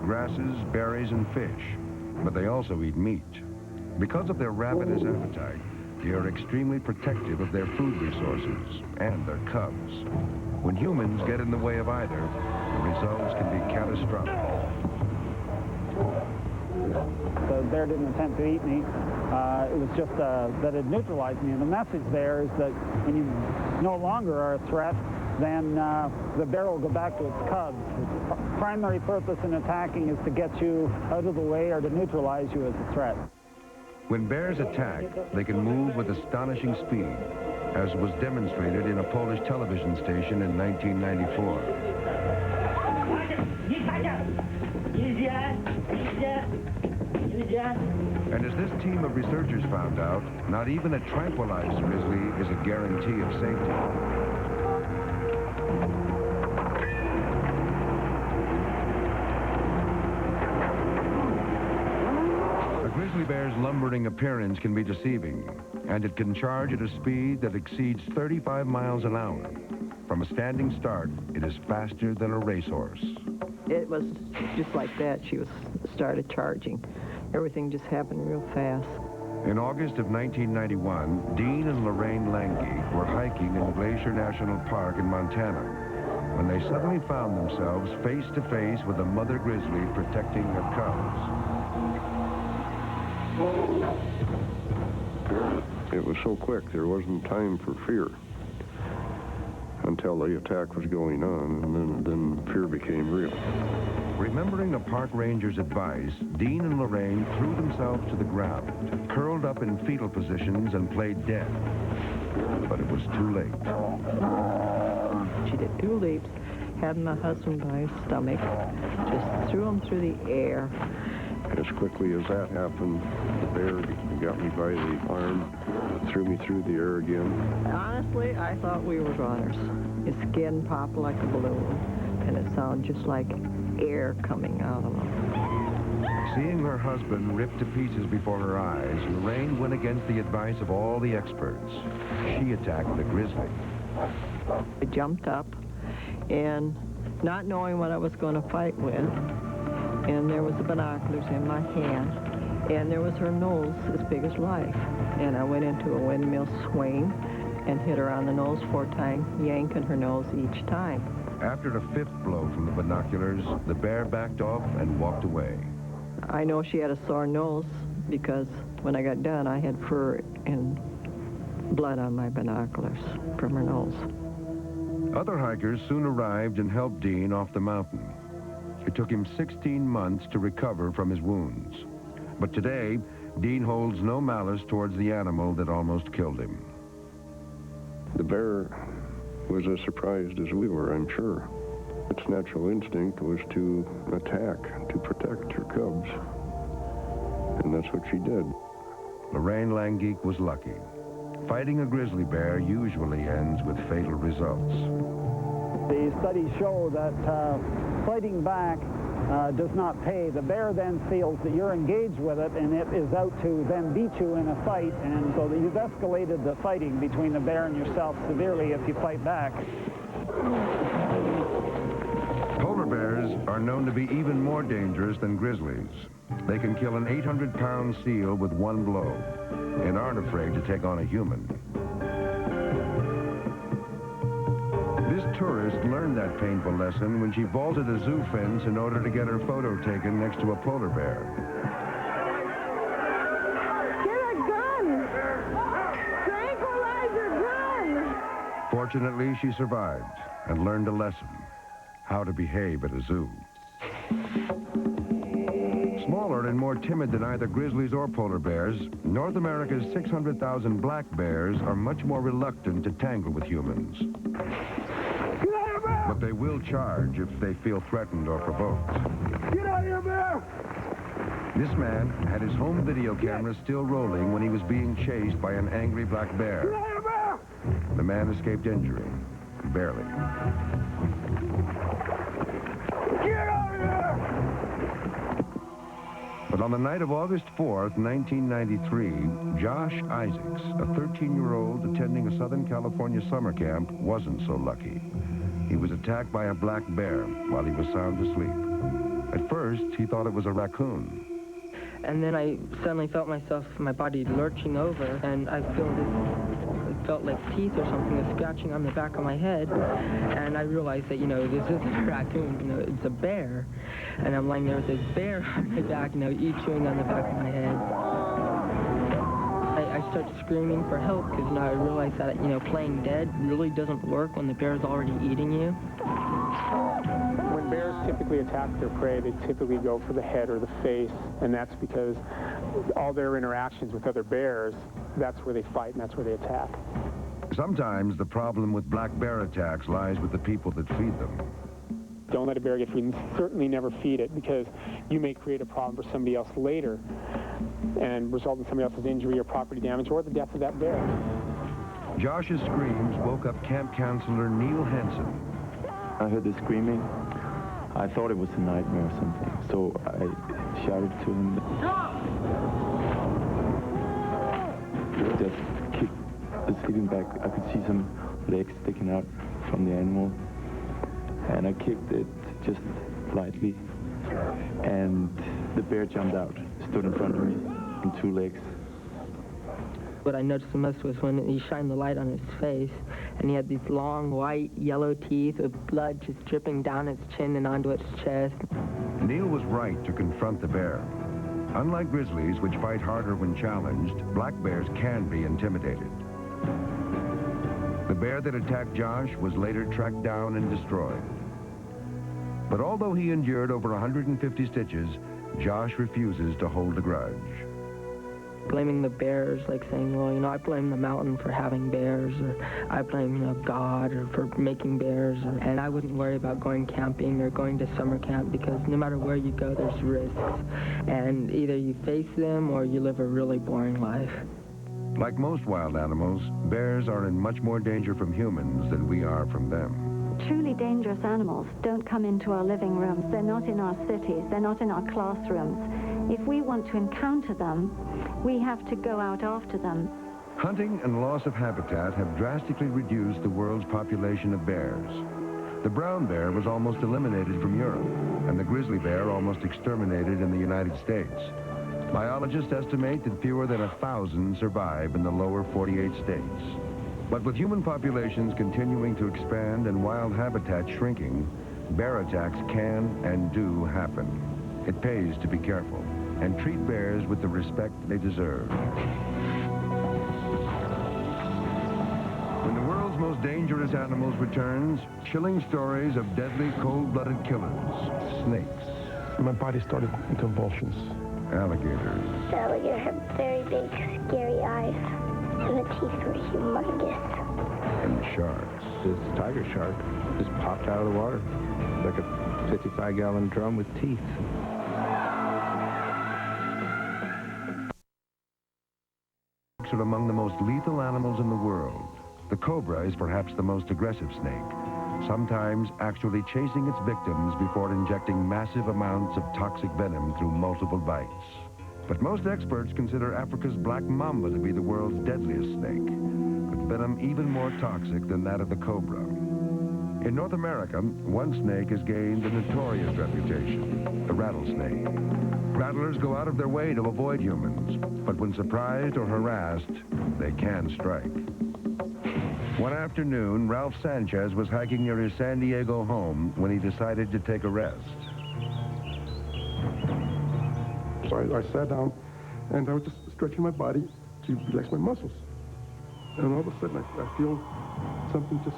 grasses, berries, and fish, but they also eat meat. Because of their ravenous appetite, they are extremely protective of their food resources and their cubs. When humans get in the way of either, the results can be catastrophic. The bear didn't attempt to eat me. It was just that it neutralized me. And the message there is that when you no longer are a threat, then the bear will go back to its cubs. Its primary purpose in attacking is to get you out of the way or to neutralize you as a threat. When bears attack, they can move with astonishing speed, as was demonstrated in a Polish television station in 1994. And as this team of researchers found out, not even a tranquilized grizzly is a guarantee of safety. Grizzly bear's lumbering appearance can be deceiving, and it can charge at a speed that exceeds 35 miles an hour. From a standing start, it is faster than a racehorse. It was just like that. She started charging. Everything just happened real fast. In August of 1991, Dean and Lorraine Lange were hiking in Glacier National Park in Montana when they suddenly found themselves face to face with a mother grizzly protecting her cubs. It was so quick, there wasn't time for fear until the attack was going on, and then fear became real. Remembering the park ranger's advice, Dean and Lorraine threw themselves to the ground, curled up in fetal positions, and played dead. But it was too late. She did 2 leaps, had my husband by his stomach, just threw him through the air. As quickly as that happened, the bear got me by the arm, threw me through the air again. Honestly, I thought we were runners. His skin popped like a balloon, and it sounded just like air coming out of him. Seeing her husband ripped to pieces before her eyes, Lorraine went against the advice of all the experts. She attacked the grizzly. I jumped up, and not knowing what I was going to fight with, and there was the binoculars in my hand, and there was her nose as big as life. And I went into a windmill swing and hit her on the nose 4 times, yanking her nose each time. After the 5th blow from the binoculars, the bear backed off and walked away. I know she had a sore nose because when I got done, I had fur and blood on my binoculars from her nose. Other hikers soon arrived and helped Dean off the mountain. It took him 16 months to recover from his wounds. But today, Dean holds no malice towards the animal that almost killed him. The bear was as surprised as we were, I'm sure. Its natural instinct was to attack, to protect her cubs. And that's what she did. Lorraine Lange was lucky. Fighting a grizzly bear usually ends with fatal results. The studies show that fighting back does not pay. The bear then feels that you're engaged with it, and it is out to then beat you in a fight, and so that you've escalated the fighting between the bear and yourself severely if you fight back. Polar bears are known to be even more dangerous than grizzlies. They can kill an 800-pound seal with 1 blow and aren't afraid to take on a human. This tourist learned that painful lesson when she vaulted a zoo fence in order to get her photo taken next to a polar bear. Get a gun! Tranquilizer gun! Fortunately, she survived and learned a lesson: how to behave at a zoo. Smaller and more timid than either grizzlies or polar bears, North America's 600,000 black bears are much more reluctant to tangle with humans. But they will charge if they feel threatened or provoked. Get out of here, bear! This man had his home video camera still rolling when he was being chased by an angry black bear. Get out of here, bear! The man escaped injury, barely. Get out of here! But on the night of August 4th, 1993, Josh Isaacs, a 13-year-old attending a Southern California summer camp, wasn't so lucky. He was attacked by a black bear while he was sound asleep. At At first, he thought it was a raccoon. And then I suddenly felt my body lurching over, and I felt like teeth or something was scratching on the back of my head. And I realized that, this isn't a raccoon, it's a bear. And I'm lying there with this bear on my back, chewing on the back of my head. I started screaming for help because now I realized that, playing dead really doesn't work when the bear is already eating you. When bears typically attack their prey, they typically go for the head or the face, and that's because all their interactions with other bears, that's where they fight and that's where they attack. Sometimes the problem with black bear attacks lies with the people that feed them. Don't let a bear get food, and certainly never feed it, because you may create a problem for somebody else later and result in somebody else's injury or property damage or the death of that bear. Josh's screams woke up camp counselor Neil Henson. I heard the screaming. I thought it was a nightmare or something, so I shouted to him. Just kicked the sleeping bag. I could see some legs sticking out from the animal, and I kicked it just lightly, and the bear jumped out, stood in front of me on two legs. What I noticed the most was when he shined the light on his face, and he had these long, white, yellow teeth with blood just dripping down its chin and onto its chest. Neil was right to confront the bear. Unlike grizzlies, which fight harder when challenged, black bears can be intimidated. The bear that attacked Josh was later tracked down and destroyed. But although he endured over 150 stitches, Josh refuses to hold a grudge. Blaming the bears, like saying, well, I blame the mountain for having bears, or I blame, God or for making bears, and I wouldn't worry about going camping or going to summer camp, because no matter where you go, there's risks, and either you face them or you live a really boring life. Like most wild animals, bears are in much more danger from humans than we are from them. Truly dangerous animals don't come into our living rooms. They're not in our cities. They're not in our classrooms. If we want to encounter them, we have to go out after them. Hunting and loss of habitat have drastically reduced the world's population of bears. The brown bear was almost eliminated from Europe, and the grizzly bear almost exterminated in the United States. Biologists estimate that fewer than 1,000 survive in the lower 48 states. But with human populations continuing to expand and wild habitat shrinking, bear attacks can and do happen. It pays to be careful and treat bears with the respect they deserve. When the world's most dangerous animals returns, chilling stories of deadly cold-blooded killers, snakes. My body started in convulsions. Alligators. The alligator had very big, scary eyes, and the teeth were humongous. And sharks. This tiger shark just popped out of the water like a 55-gallon drum with teeth. Are among the most lethal animals in the world. The cobra is perhaps the most aggressive snake, sometimes actually chasing its victims before injecting massive amounts of toxic venom through multiple bites. But most experts consider Africa's black mamba to be the world's deadliest snake, with venom even more toxic than that of the cobra. In North America, one snake has gained a notorious reputation, the rattlesnake. Rattlers go out of their way to avoid humans, but when surprised or harassed, they can strike. One afternoon, Ralph Sanchez was hiking near his San Diego home when he decided to take a rest. So I sat down, and I was just stretching my body to relax my muscles. And all of a sudden, I feel something just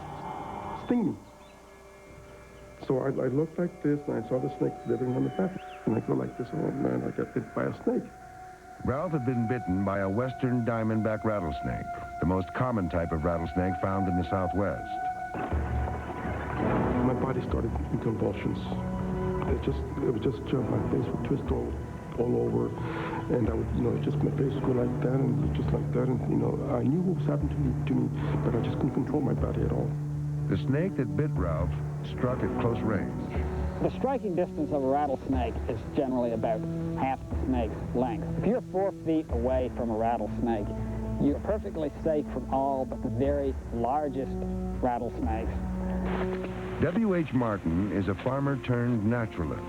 sting me. So I looked like this, and I saw the snake living on the back. And I go like this, oh man, I got bit by a snake. Ralph had been bitten by a western diamondback rattlesnake, the most common type of rattlesnake found in the Southwest. My body started in convulsions. It was just my face would twist all over, and I would, just my face would go like that and just like that, and I knew what was happening to me, but I just couldn't control my body at all. The snake that bit Ralph struck at close range. The striking distance of a rattlesnake is generally about half the snake's length. If you're 4 feet away from a rattlesnake, you're perfectly safe from all but the very largest rattlesnakes. W.H. Martin is a farmer turned naturalist.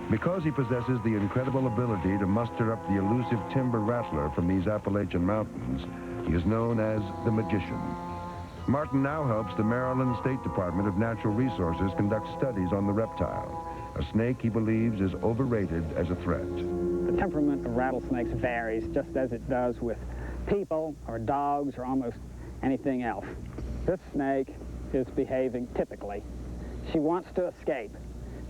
Because he possesses the incredible ability to muster up the elusive timber rattler from these Appalachian mountains, he is known as the Magician. Martin now helps the Maryland State Department of Natural Resources conduct studies on the reptile, a snake he believes is overrated as a threat. The temperament of rattlesnakes varies just as it does with people or dogs or almost anything else. This snake is behaving typically. She wants to escape.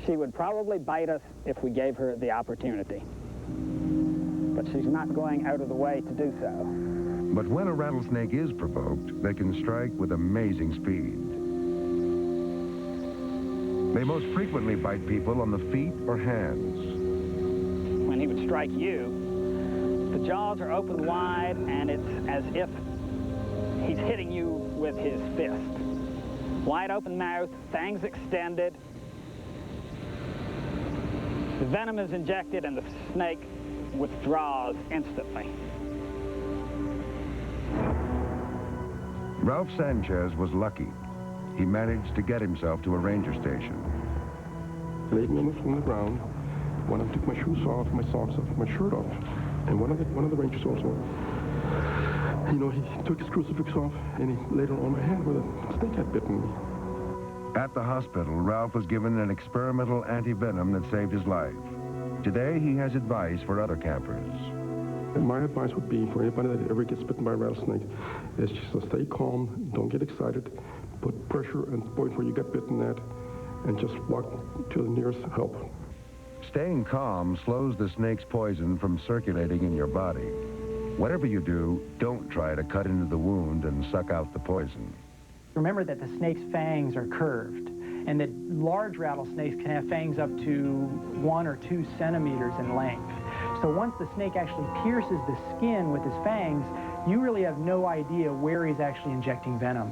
She would probably bite us if we gave her the opportunity. But she's not going out of the way to do so. But when a rattlesnake is provoked, they can strike with amazing speed. They most frequently bite people on the feet or hands. When he would strike you, the jaws are open wide, and it's as if he's hitting you with his fist. Wide open mouth, fangs extended. The venom is injected, and the snake withdraws instantly. Ralph Sanchez was lucky. He managed to get himself to a ranger station. Laid me on the ground. When I took my shoes off, my socks off, my shirt off, and one of the rangers also, he took his crucifix off and he laid it on my hand where the snake had bitten me. At the hospital, Ralph was given an experimental anti-venom that saved his life. Today, he has advice for other campers. And my advice would be for anybody that ever gets bitten by a rattlesnake is just to stay calm, don't get excited, put pressure on the point where you got bitten at, and just walk to the nearest help. Staying calm slows the snake's poison from circulating in your body. Whatever you do, don't try to cut into the wound and suck out the poison. Remember that the snake's fangs are curved, and that large rattlesnakes can have fangs up to 1 or 2 centimeters in length. So once the snake actually pierces the skin with his fangs, you really have no idea where he's actually injecting venom.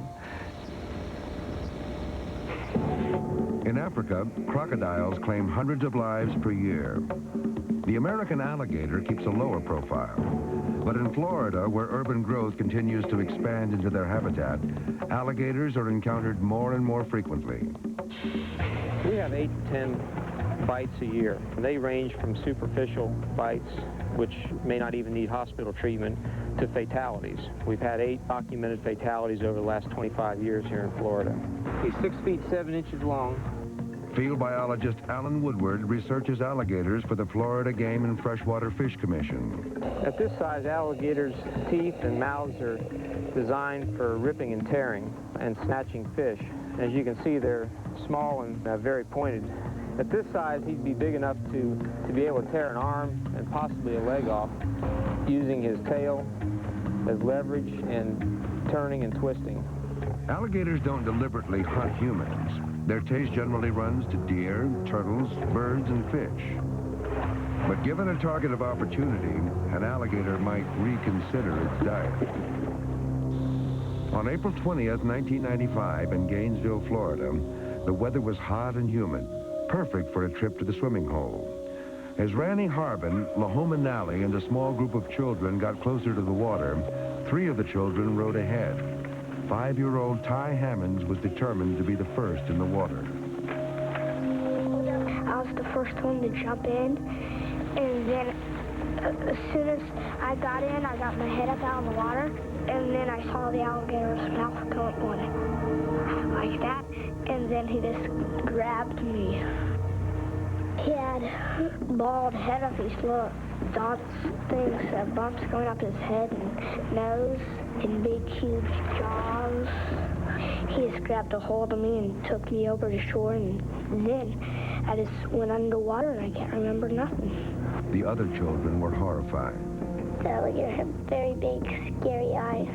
In Africa, crocodiles claim hundreds of lives per year. The American alligator keeps a lower profile. But in Florida, where urban growth continues to expand into their habitat, alligators are encountered more and more frequently. We have 8 to 10 bites a year. They range from superficial bites, which may not even need hospital treatment, to fatalities. We've had 8 documented fatalities over the last 25 years here in Florida. He's 6 feet 7 inches long. Field biologist Alan Woodward researches alligators for the Florida Game and Freshwater Fish Commission. At this size, alligators' teeth and mouths are designed for ripping and tearing and snatching fish. As you can see, they're small and very pointed. At this size, he'd be big enough to be able to tear an arm and possibly a leg off using his tail as leverage and turning and twisting. Alligators don't deliberately hunt humans. Their taste generally runs to deer, turtles, birds, and fish. But given a target of opportunity, an alligator might reconsider its diet. On April 20th, 1995, in Gainesville, Florida, the weather was hot and humid, perfect for a trip to the swimming hole. As Randy Harbin, Lahoma Nally, and a small group of children got closer to the water, 3 of the children rode ahead. 5-year-old Ty Hammonds was determined to be the first in the water. I was the first one to jump in, and then as soon as I got in, I got my head up out of the water, and then I saw the alligator's mouth going like that, and then he just grabbed me. He had bald head of these little dots, things, bumps going up his head and nose, and big, huge jaws. He just grabbed a hold of me and took me over to shore, and then I just went underwater and I can't remember nothing. The other children were horrified. The alligator had very big, scary eyes,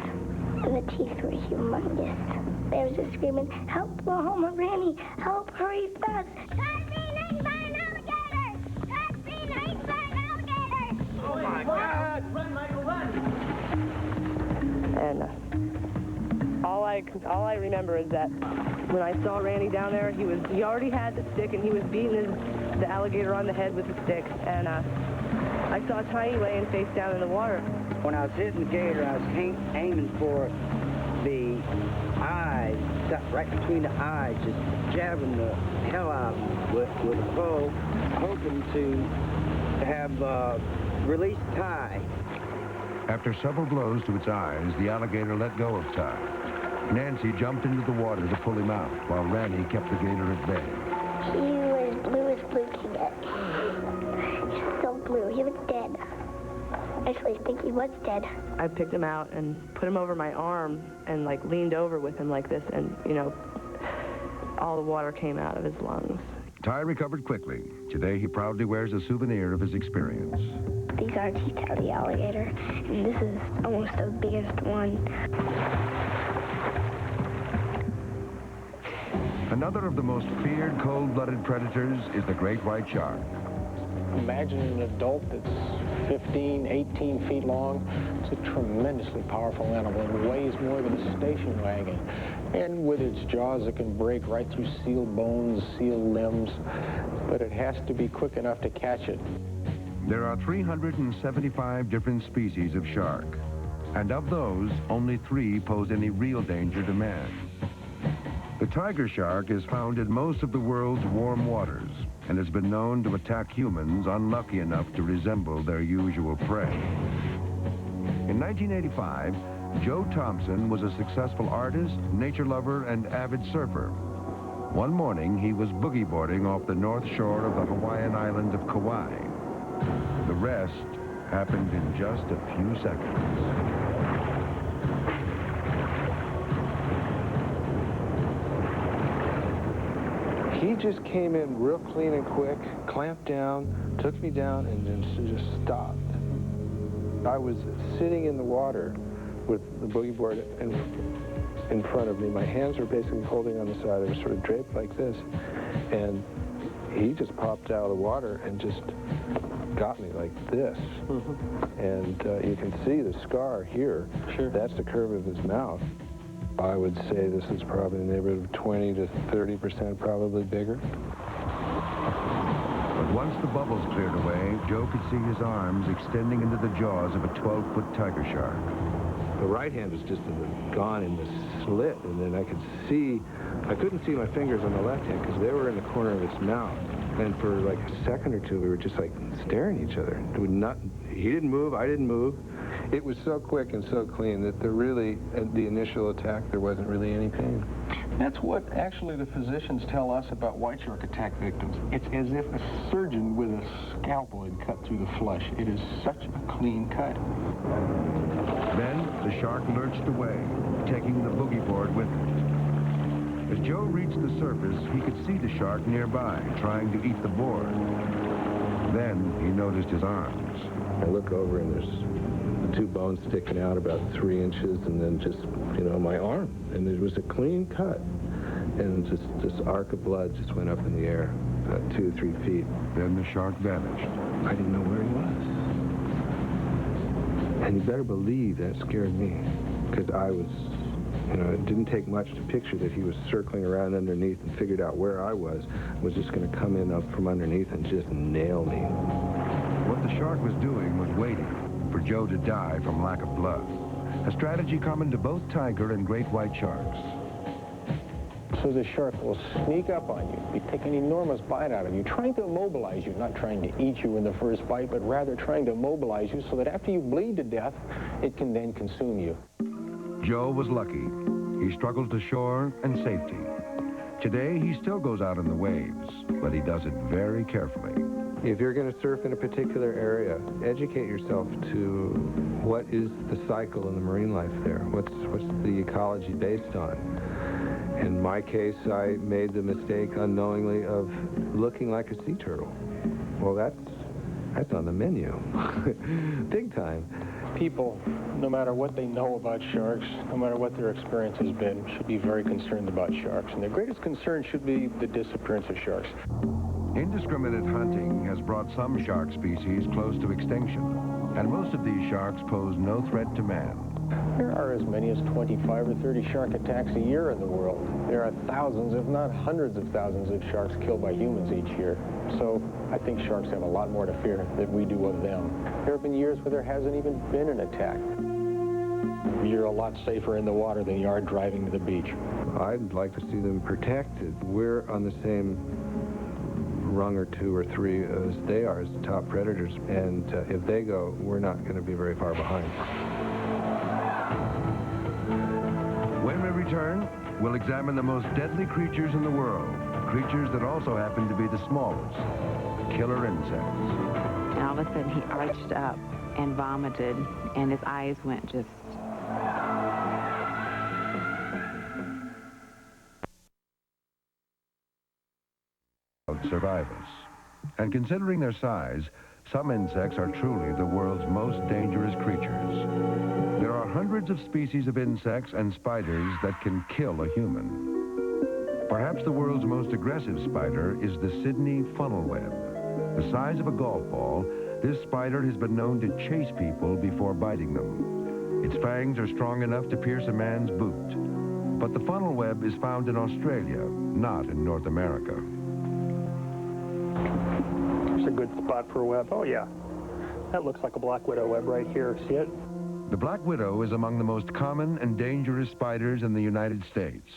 and the teeth were humongous. They were just screaming, "Help, Lahoma, Randy! Help, hurry fast! I'm being eaten by an alligator! I'm being eaten by an alligator!" Oh my God! Run, Michael, run! And all I remember is that when I saw Randy down there, he already had the stick and he was beating the alligator on the head with the stick. And I saw Tiny laying face down in the water. When I was hitting the gator, I was aiming for the eyes sat right between the eyes, just jabbing the hell out of him with a pole, hoping to have released Ty. After several blows to its eyes, the alligator let go of Ty. Nancy jumped into the water to pull him out, while Randy kept the gator at bay. He was blue as blue can get. So blue. He was dead. Actually, I think he was dead. I picked him out and put him over my arm and like leaned over with him like this, and you know, all the water came out of his lungs. Ty recovered quickly. Today he proudly wears a souvenir of his experience. These are teeth out of the alligator, and this is almost the biggest one. Another of the most feared cold-blooded predators is the great white shark. Imagine an adult that's 15, 18 feet long. It's a tremendously powerful animal. It weighs more than a station wagon. And with its jaws, it can break right through seal bones, seal limbs. But it has to be quick enough to catch it. There are 375 different species of shark. And of those, only 3 pose any real danger to man. The tiger shark is found in most of the world's warm waters and has been known to attack humans unlucky enough to resemble their usual prey. In 1985, Joe Thompson was a successful artist, nature lover, and avid surfer. One morning, he was boogie boarding off the north shore of the Hawaiian island of Kauai. The rest happened in just a few seconds. He just came in real clean and quick, clamped down, took me down, and then just stopped. I was sitting in the water with the boogie board in front of me. My hands were basically holding on the side. I was sort of draped like this. And he just popped out of the water and just got me like this. And you can see the scar here. Sure. That's the curve of his mouth. I would say this is probably in the neighborhood of 20 to 30% probably bigger. But once the bubbles cleared away, Joe could see his arms extending into the jaws of a 12-foot tiger shark. The right hand was just gone in the slit, and then I couldn't see my fingers on the left hand because they were in the corner of his mouth. And for like a second or two, we were just like staring at each other. He didn't move, I didn't move. It was so quick and so clean that the initial attack, there wasn't really any pain. That's what actually the physicians tell us about white shark attack victims. It's as if a surgeon with a scalpel had cut through the flesh. It is such a clean cut. Then the shark lurched away, taking the boogie board with it. As Joe reached the surface, he could see the shark nearby, trying to eat the board. Then he noticed his arms. I look over and there's the 2 bones sticking out about 3 inches, and then just, my arm. And it was a clean cut. And just this arc of blood just went up in the air, about 2 or 3 feet. Then the shark vanished. I didn't know where he was. And you better believe that scared me, because I was, it didn't take much to picture that he was circling around underneath and figured out where I was just going to come in up from underneath and just nail me. What the shark was doing was waiting for Joe to die from lack of blood, a strategy common to both tiger and great white sharks. So the shark will sneak up on you, take an enormous bite out of you, trying to immobilize you, not trying to eat you in the first bite, but rather trying to immobilize you so that after you bleed to death, it can then consume you. Joe was lucky. He struggled to shore and safety. Today, he still goes out in the waves, but he does it very carefully. If you're going to surf in a particular area, educate yourself to what is the cycle in the marine life there. What's the ecology based on? In my case, I made the mistake unknowingly of looking like a sea turtle. Well, that's on the menu. Big time. People, no matter what they know about sharks, no matter what their experience has been, should be very concerned about sharks. And their greatest concern should be the disappearance of sharks. Indiscriminate hunting has brought some shark species close to extinction, and most of these sharks pose no threat to man. There are as many as 25 or 30 shark attacks a year in the world. There are thousands, if not hundreds of thousands of sharks killed by humans each year. So I think sharks have a lot more to fear than we do of them. There have been years where there hasn't even been an attack. You're a lot safer in the water than you are driving to the beach. I'd like to see them protected. We're on the same rung or two or three as they are as the top predators, and if they go, we're not going to be very far behind. When we return, we'll examine the most deadly creatures in the world, creatures that also happen to be the smallest, killer insects. And all of a sudden he arched up and vomited, and his eyes went just... survive us. And considering their size, some insects are truly the world's most dangerous creatures. There are hundreds of species of insects and spiders that can kill a human. Perhaps the world's most aggressive spider is the Sydney funnel web. The size of a golf ball, this spider has been known to chase people before biting them. Its fangs are strong enough to pierce a man's boot. But the funnel web is found in Australia, not in North America. It's a good spot for a web. Oh, yeah. That looks like a black widow web right here. See it? The black widow is among the most common and dangerous spiders in the United States.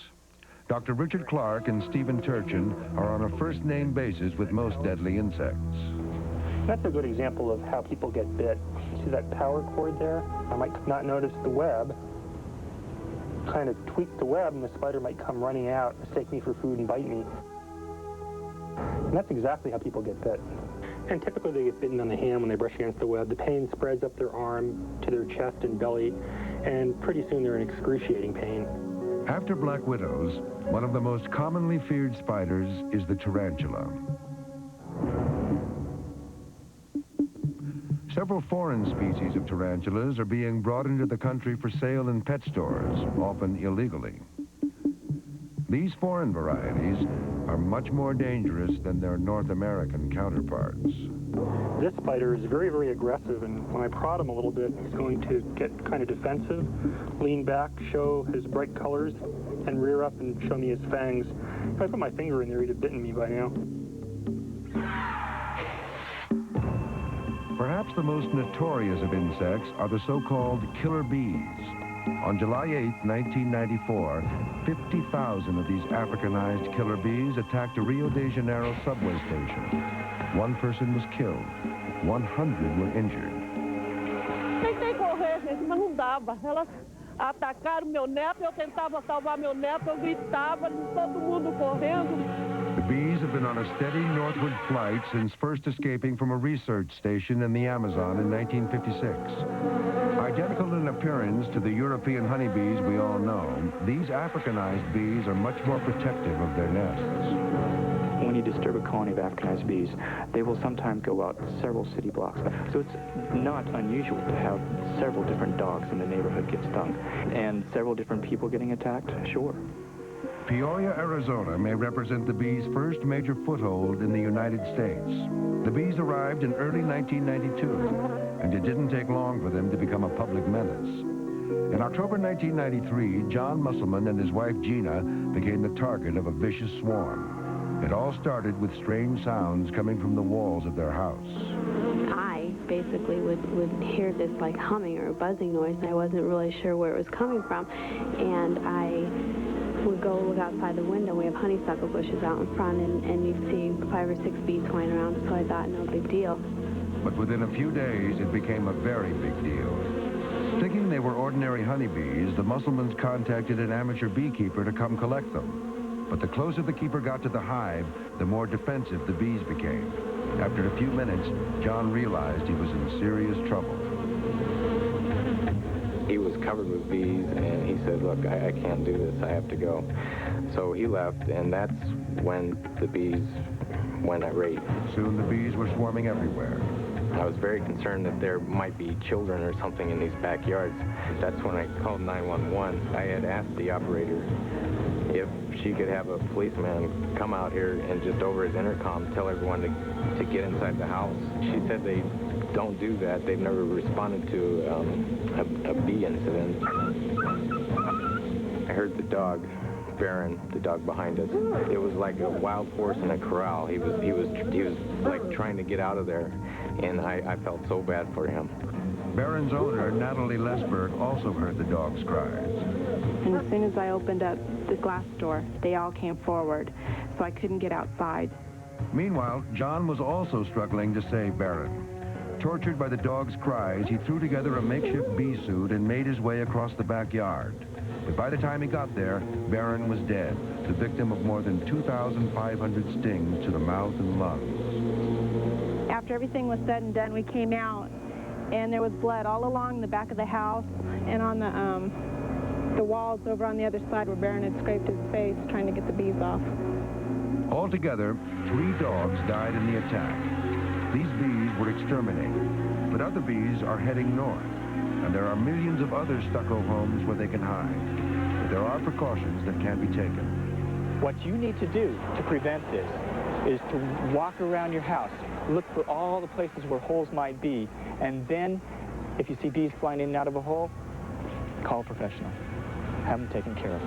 Dr. Richard Clark and Stephen Turchin are on a first-name basis with most deadly insects. That's a good example of how people get bit. See that power cord there? I might not notice the web, kind of tweak the web, and the spider might come running out, mistake me for food, and bite me. And that's exactly how people get bit. And typically they get bitten on the hand when they brush against the web. The pain spreads up their arm to their chest and belly, and pretty soon they're in excruciating pain. After black widows, one of the most commonly feared spiders is the tarantula. Several foreign species of tarantulas are being brought into the country for sale in pet stores, often illegally. These foreign varieties are much more dangerous than their North American counterparts. This spider is very, very aggressive, and when I prod him a little bit, he's going to get kind of defensive, lean back, show his bright colors, and rear up and show me his fangs. If I put my finger in there, he'd have bitten me by now. Perhaps the most notorious of insects are the so-called killer bees. On July 8, 1994, 50,000 of these Africanized killer bees attacked a Rio de Janeiro subway station. One person was killed. 100 were injured. Tentei correr, gente, mas não dava. Elas atacaram meu neto, eu tentava salvar meu neto, eu gritava, todo mundo correndo. The bees have been on a steady northward flight since first escaping from a research station in the Amazon in 1956. Identical in appearance to the European honeybees we all know, these Africanized bees are much more protective of their nests. When you disturb a colony of Africanized bees, they will sometimes go out several city blocks. So it's not unusual to have several different dogs in the neighborhood get stung. And several different people getting attacked, sure. Peoria, Arizona may represent the bees' first major foothold in the United States. The bees arrived in early 1992, and it didn't take long for them to become a public menace. In October 1993, John Musselman and his wife Gina became the target of a vicious swarm. It all started with strange sounds coming from the walls of their house. I basically would hear this like humming or buzzing noise, and I wasn't really sure where it was coming from. And I would go look outside the window. We have honeysuckle bushes out in front, and you'd see 5 or 6 bees flying around, so I thought, no big deal. But within a few days, it became a very big deal. Thinking they were ordinary honeybees, the Musselmans contacted an amateur beekeeper to come collect them. But the closer the keeper got to the hive, the more defensive the bees became. After a few minutes, John realized he was in serious trouble. He was covered with bees, and he said, look, I can't do this, I have to go. So he left, and that's when the bees went irate. Soon the bees were swarming everywhere. I was very concerned that there might be children or something in these backyards. That's when I called 911. I had asked the operator if she could have a policeman come out here and just over his intercom tell everyone to get inside the house. She said they don't do that. They've never responded to a bee incident. I heard the dog, Baron, the dog behind us. It was like a wild horse in a corral. He was like trying to get out of there, and I felt so bad for him. Barron's owner, Natalie Lesberg, also heard the dogs' cries. And as soon as I opened up the glass door, they all came forward, so I couldn't get outside. Meanwhile, John was also struggling to save Barron. Tortured by the dog's cries, he threw together a makeshift bee suit and made his way across the backyard. But by the time he got there, Barron was dead, the victim of more than 2,500 stings to the mouth and lungs. After everything was said and done, we came out, and there was blood all along the back of the house and on the walls over on the other side where Barron had scraped his face trying to get the bees off. Altogether, 3 dogs died in the attack. These bees were exterminated, but other bees are heading north, and there are millions of other stucco homes where they can hide. But there are precautions that can be taken. What you need to do to prevent this is to walk around your house, look for all the places where holes might be, and then if you see bees flying in and out of a hole, call a professional. Have them taken care of.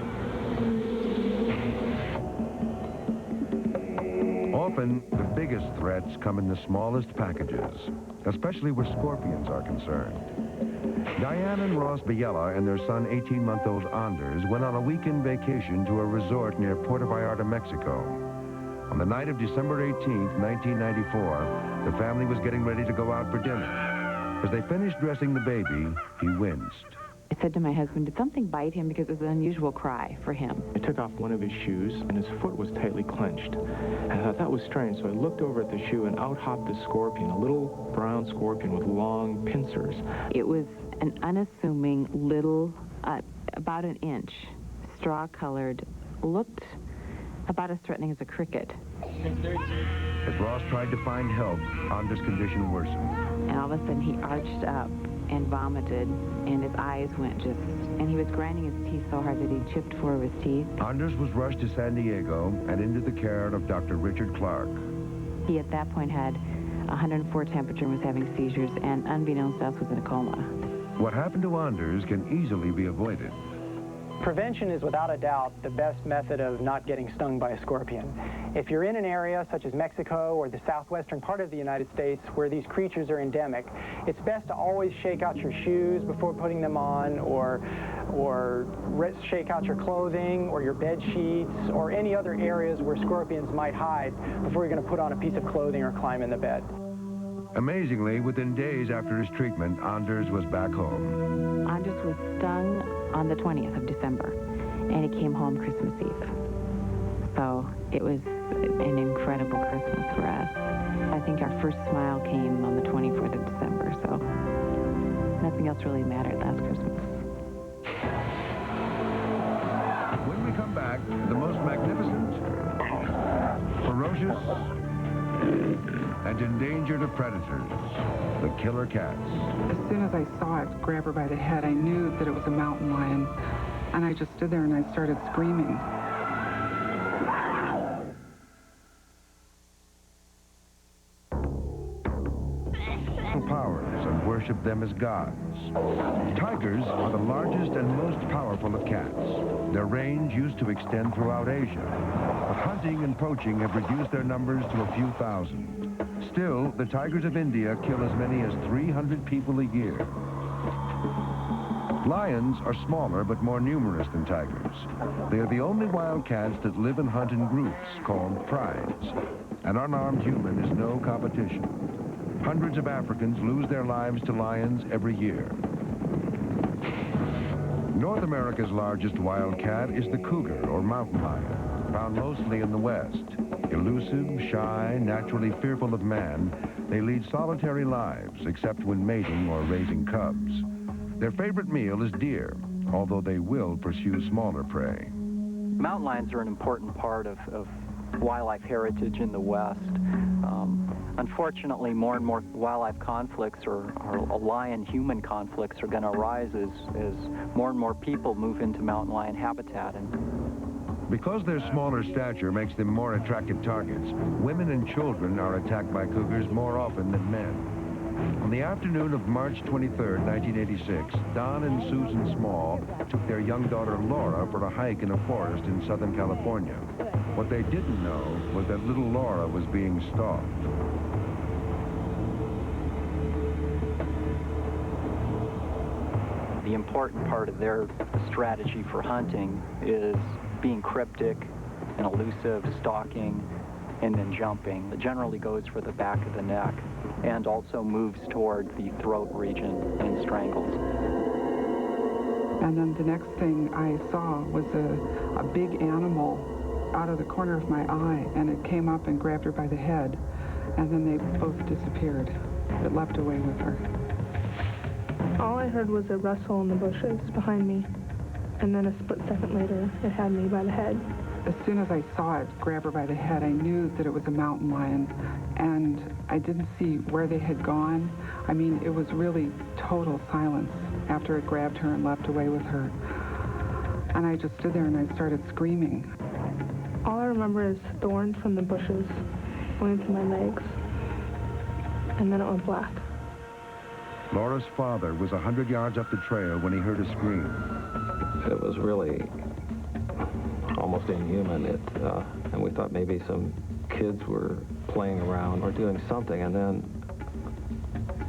Often, the biggest threats come in the smallest packages, especially where scorpions are concerned. Diane and Ross Biella and their son, 18-month-old Anders, went on a weekend vacation to a resort near Puerto Vallarta, Mexico. On the night of December 18th, 1994, the family was getting ready to go out for dinner. As they finished dressing the baby, he winced. I said to my husband, did something bite him? Because it was an unusual cry for him. I took off one of his shoes, and his foot was tightly clenched. And I thought that was strange, so I looked over at the shoe, and out hopped a scorpion, a little brown scorpion with long pincers. It was an unassuming little, about an inch, straw-colored, looked about as threatening as a cricket. As Ross tried to find help, Anders' condition worsened. And all of a sudden, he arched up and vomited, and his eyes went just, and he was grinding his teeth so hard that he chipped 4 of his teeth. Anders was rushed to San Diego and into the care of Dr. Richard Clark. He, at that point, had 104 temperature and was having seizures, and unbeknownst to us, was in a coma. What happened to Anders can easily be avoided. Prevention is without a doubt the best method of not getting stung by a scorpion. If you're in an area such as Mexico or the southwestern part of the United States where these creatures are endemic, it's best to always shake out your shoes before putting them on, or shake out your clothing or your bed sheets or any other areas where scorpions might hide before you're going to put on a piece of clothing or climb in the bed. Amazingly, within days after his treatment, Anders was back home. Anders was stung on the 20th of December, and he came home Christmas Eve. So it was an incredible Christmas for us. I think our first smile came on the 24th of December, so nothing else really mattered last Christmas. When we come back, the most magnificent, ferocious, and endangered of predators, the killer cats. As soon as I saw it grab her by the head, I knew that it was a mountain lion, and I just stood there and I started screaming. Powers and worship them as gods. Tigers are the largest and most powerful of cats. Their range used to extend throughout Asia, but hunting and poaching have reduced their numbers to a few thousand. Still, the tigers of India kill as many as 300 people a year. Lions are smaller but more numerous than tigers. They are the only wild cats that live and hunt in groups called prides. An unarmed human is no competition. Hundreds of Africans lose their lives to lions every year. North America's largest wild cat is the cougar, or mountain lion, found mostly in the West. Elusive, shy, naturally fearful of man, they lead solitary lives, except when mating or raising cubs. Their favorite meal is deer, although they will pursue smaller prey. Mountain lions are an important part of wildlife heritage in the West. Unfortunately, more and more wildlife conflicts or lion-human conflicts are going to arise as more and more people move into mountain lion habitat. Because their smaller stature makes them more attractive targets, women and children are attacked by cougars more often than men. On the afternoon of March 23, 1986, Don and Susan Small took their young daughter Laura for a hike in a forest in Southern California. What they didn't know was that little Laura was being stalked. the important part of their strategy for hunting is being cryptic and elusive, stalking, and then jumping. It generally goes for the back of the neck and also moves toward the throat region and strangles. And then the next thing I saw was a big animal out of the corner of my eye, and it came up and grabbed her by the head, and then they both disappeared. It leapt away with her. All I heard was a rustle in the bushes behind me, and then a split second later, it had me by the head. As soon as I saw it grab her by the head, I knew that it was a mountain lion, and I didn't see where they had gone. I mean, it was really total silence after it grabbed her and leapt away with her. And I just stood there and I started screaming. All I remember is thorns from the bushes going through my legs, and then it went black. Laura's father was 100 yards up the trail when he heard a scream. It was really almost inhuman. And we thought maybe some kids were playing around or doing something, and then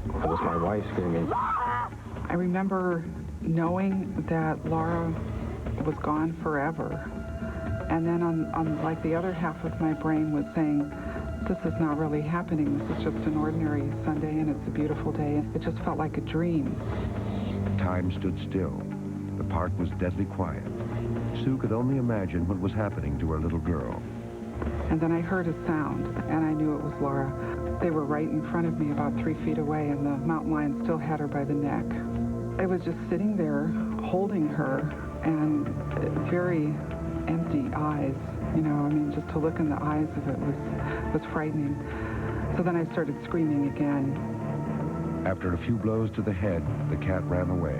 it was my wife screaming. I remember knowing that Laura was gone forever. And then on like the other half of my brain was saying, this is not really happening. This is just an ordinary Sunday, and it's a beautiful day. It just felt like a dream. Time stood still. The park was deadly quiet. Sue could only imagine what was happening to her little girl. And then I heard a sound, and I knew it was Laura. They were right in front of me, about 3 feet away, and the mountain lion still had her by the neck. I was just sitting there, holding her, and very empty eyes. You know, I mean, just to look in the eyes of it was frightening. So then I started screaming again. After a few blows to the head, the cat ran away.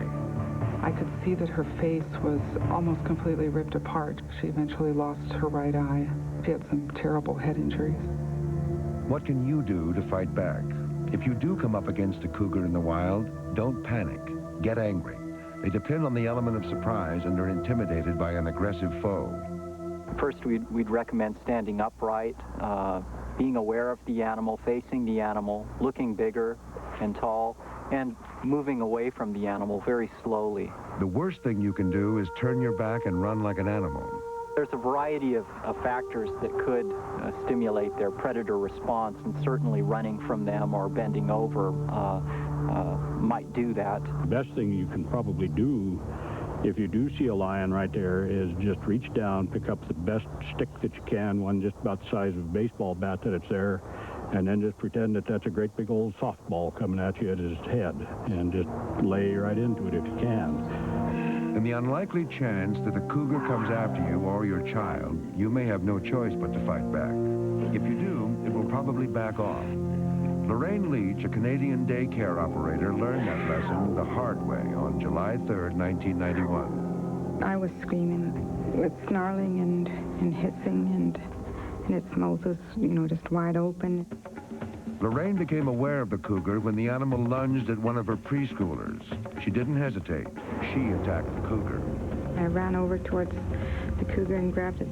I could see that her face was almost completely ripped apart. She eventually lost her right eye. She had some terrible head injuries. What can you do to fight back? If you do come up against a cougar in the wild, don't panic. Get angry. They depend on the element of surprise and are intimidated by an aggressive foe. First, we'd recommend standing upright, being aware of the animal, facing the animal, looking bigger and tall, and moving away from the animal very slowly. The worst thing you can do is turn your back and run like an animal. There's a variety of factors that could stimulate their predator response, and certainly running from them or bending over might do that. The best thing you can probably do if you do see a lion right there is just reach down, pick up the best stick that you can, one just about the size of a baseball bat that it's there, and then just pretend that that's a great big old softball coming at you at his head, and just lay right into it if you can. In the unlikely chance that the cougar comes after you or your child, you may have no choice but to fight back. If you do, it will probably back off. Lorraine Leach, a Canadian daycare operator, learned that lesson the hard way on July 3rd, 1991. I was screaming with snarling and hissing, and its mouth was, you know, just wide open. Lorraine became aware of the cougar when the animal lunged at one of her preschoolers. She didn't hesitate. She attacked the cougar. I ran over towards the cougar and grabbed it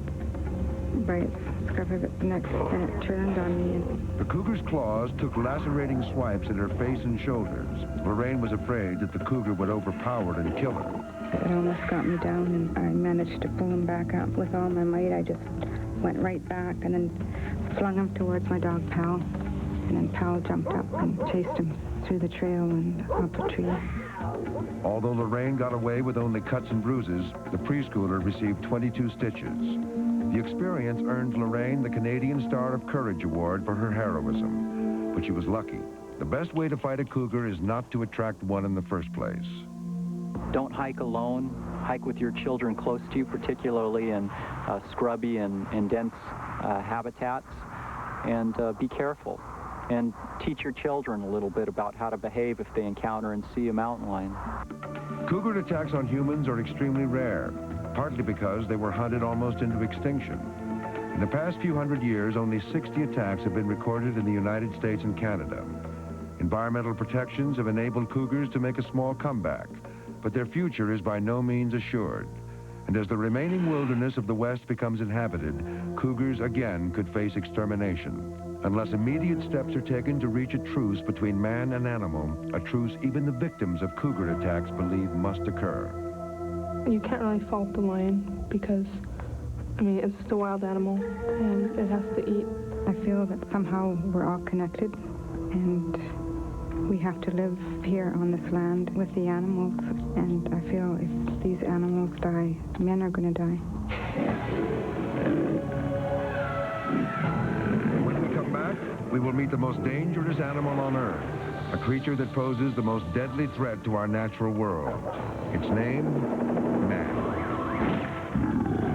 by its scruff of its neck, and it turned on me. The cougar's claws took lacerating swipes at her face and shoulders. Lorraine was afraid that the cougar would overpower and kill her. It almost got me down, and I managed to pull him back up with all my might. I just went right back and then flung him towards my dog, Pal. And then Pal jumped up and chased him through the trail and up a tree. Although Lorraine got away with only cuts and bruises, the preschooler received 22 stitches. The experience earned Lorraine the Canadian Star of Courage Award for her heroism, but she was lucky. The best way to fight a cougar is not to attract one in the first place. Don't hike alone. Hike with your children close to you, particularly in scrubby and dense habitats, and be careful. And teach your children a little bit about how to behave if they encounter and see a mountain lion. Cougar attacks on humans are extremely rare, partly because they were hunted almost into extinction. In the past few hundred years, only 60 attacks have been recorded in the United States and Canada. Environmental protections have enabled cougars to make a small comeback, but their future is by no means assured. And as the remaining wilderness of the West becomes inhabited, cougars again could face extermination. Unless immediate steps are taken to reach a truce between man and animal, a truce even the victims of cougar attacks believe must occur. You can't really fault the lion because, I mean, it's just a wild animal and it has to eat. I feel that somehow we're all connected and we have to live here on this land with the animals, and I feel if these animals die, men are going to die. When we come back, we will meet the most dangerous animal on Earth, a creature that poses the most deadly threat to our natural world. Its name, man.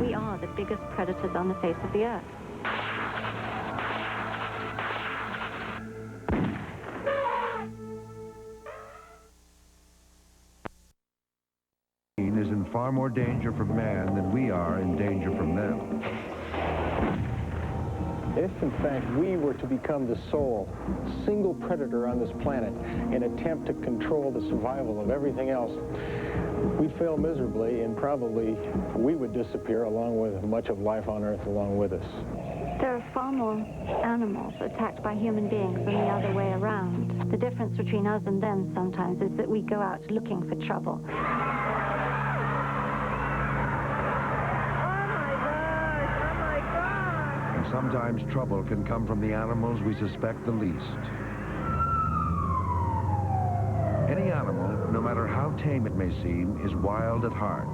We are the biggest predators on the face of the earth. Is in far more danger from man than we are in danger from them. If, in fact, we were to become the sole, single predator on this planet and attempt to control the survival of everything else, we'd fail miserably, and probably we would disappear along with much of life on Earth along with us. There are far more animals attacked by human beings than the other way around. The difference between us and them sometimes is that we go out looking for trouble. Sometimes trouble can come from the animals we suspect the least. Any animal, no matter how tame it may seem, is wild at heart.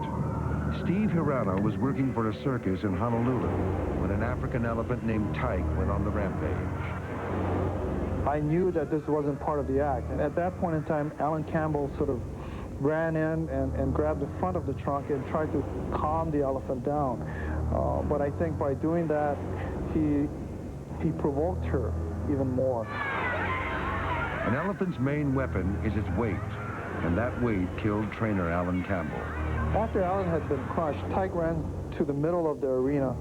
Steve Hirano was working for a circus in Honolulu when an African elephant named Tyke went on the rampage. I knew that this wasn't part of the act, and at that point in time, Alan Campbell sort of ran in and grabbed the front of the trunk and tried to calm the elephant down. But I think by doing that, he provoked her even more. An elephant's main weapon is its weight, and that weight killed trainer Alan Campbell. After Alan had been crushed, Tyke ran to the middle of the arena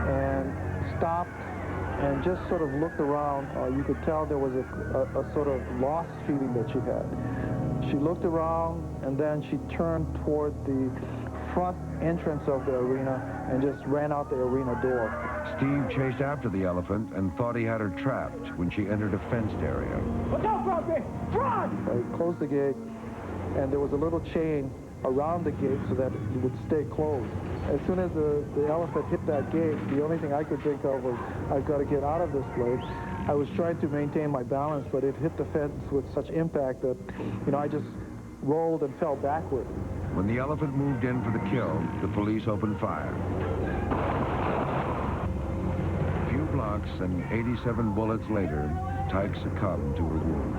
and stopped and just sort of looked around. You could tell there was a sort of lost feeling that she had. She looked around, and then she turned toward the front entrance of the arena and just ran out the arena door. Steve chased after the elephant and thought he had her trapped when she entered a fenced area. Look out, Bobby! Run! I closed the gate, and there was a little chain around the gate so that it would stay closed. As soon as the elephant hit that gate, the only thing I could think of was, I've got to get out of this place. I was trying to maintain my balance, but it hit the fence with such impact that, I just rolled and fell backward. When the elephant moved in for the kill, the police opened fire. A few blocks and 87 bullets later, Tyke succumbed to her wounds.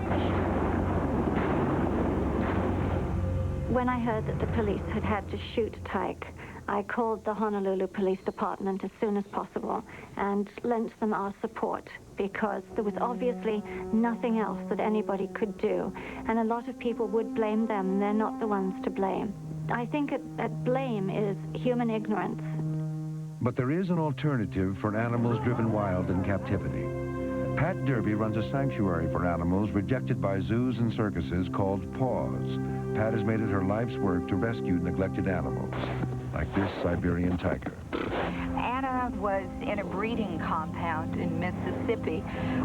When I heard that the police had to shoot Tyke, I called the Honolulu Police Department as soon as possible and lent them our support because there was obviously nothing else that anybody could do, and a lot of people would blame them, and they're not the ones to blame. I think that blame is human ignorance. But there is an alternative for animals driven wild in captivity. Pat Derby runs a sanctuary for animals rejected by zoos and circuses called PAWS. Pat has made it her life's work to rescue neglected animals, like this Siberian tiger. Anna was in a breeding compound in Mississippi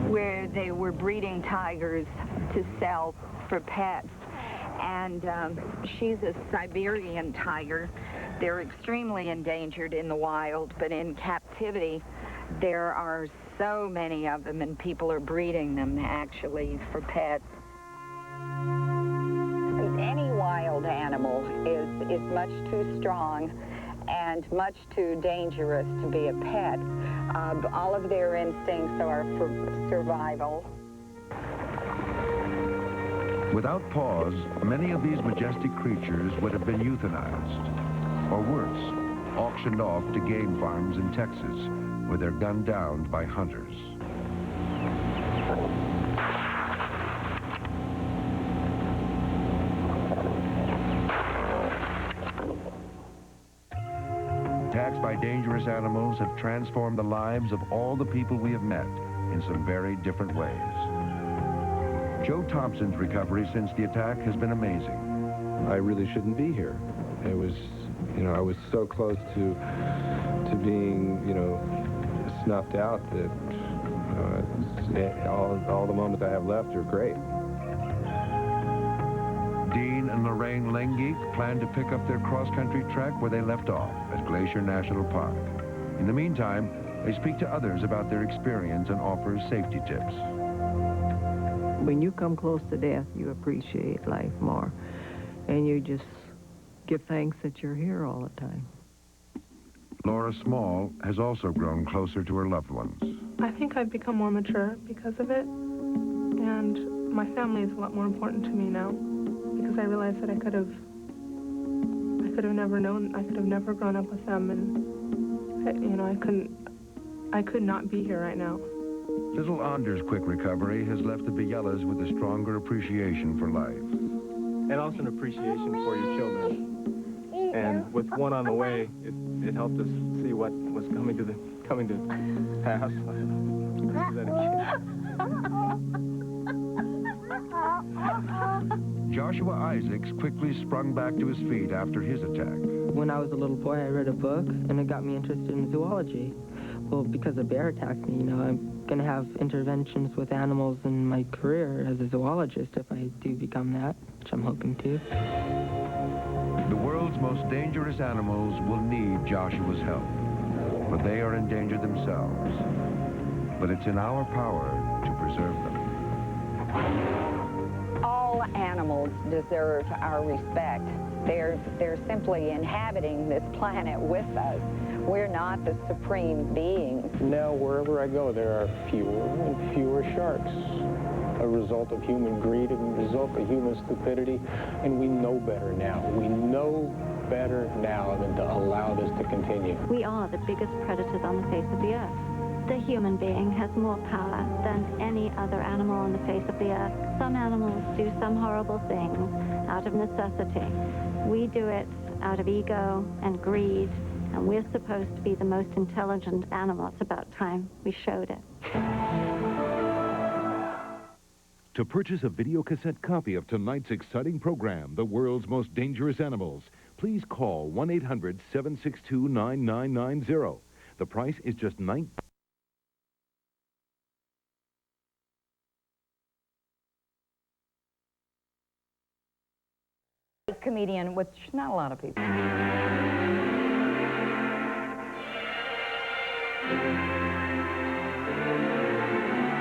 where they were breeding tigers to sell for pets. And she's a Siberian tiger. They're extremely endangered in the wild, but in captivity, there are so many of them, and people are breeding them, actually, for pets. Any wild animal is much too strong and much too dangerous to be a pet. All of their instincts are for survival. Without PAWS, many of these majestic creatures would have been euthanized, or worse, auctioned off to game farms in Texas, where they're gunned down by hunters. Attacks by dangerous animals have transformed the lives of all the people we have met in some very different ways. Joe Thompson's recovery since the attack has been amazing. I really shouldn't be here. It was, I was so close to being, snuffed out that all the moments I have left are great. Dean and Lorraine Lengeek plan to pick up their cross-country trek where they left off at Glacier National Park. In the meantime, they speak to others about their experience and offer safety tips. When you come close to death, you appreciate life more, and you just give thanks that you're here all the time. Laura Small has also grown closer to her loved ones. I think I've become more mature because of it, and my family is a lot more important to me now, because I realize that I could have never known, I could have never grown up with them, and you know, I could not be here right now. Little Anders' quick recovery has left the Biellas with a stronger appreciation for life. And also an appreciation for your children. And with one on the way, it helped us see what was coming to pass. Joshua Isaacs quickly sprung back to his feet after his attack. When I was a little boy, I read a book, and it got me interested in zoology. Well, because a bear attacked me, you know, I'm going to have interventions with animals in my career as a zoologist if I do become that, which I'm hoping to. The world's most dangerous animals will need Joshua's help, but they are in danger themselves. But it's in our power to preserve them. All animals deserve our respect. They're simply inhabiting this planet with us. We're not the supreme beings. Now, wherever I go, there are fewer and fewer sharks. A result of human greed, a result of human stupidity, and we know better now. We know better now than to allow this to continue. We are the biggest predators on the face of the earth. The human being has more power than any other animal on the face of the earth. Some animals do some horrible things out of necessity. We do it out of ego and greed, and we're supposed to be the most intelligent animal. It's about time we showed it. To purchase a videocassette copy of tonight's exciting program, The World's Most Dangerous Animals, please call 1-800-762-9990. The price is just $19. Comedian, which not a lot of people.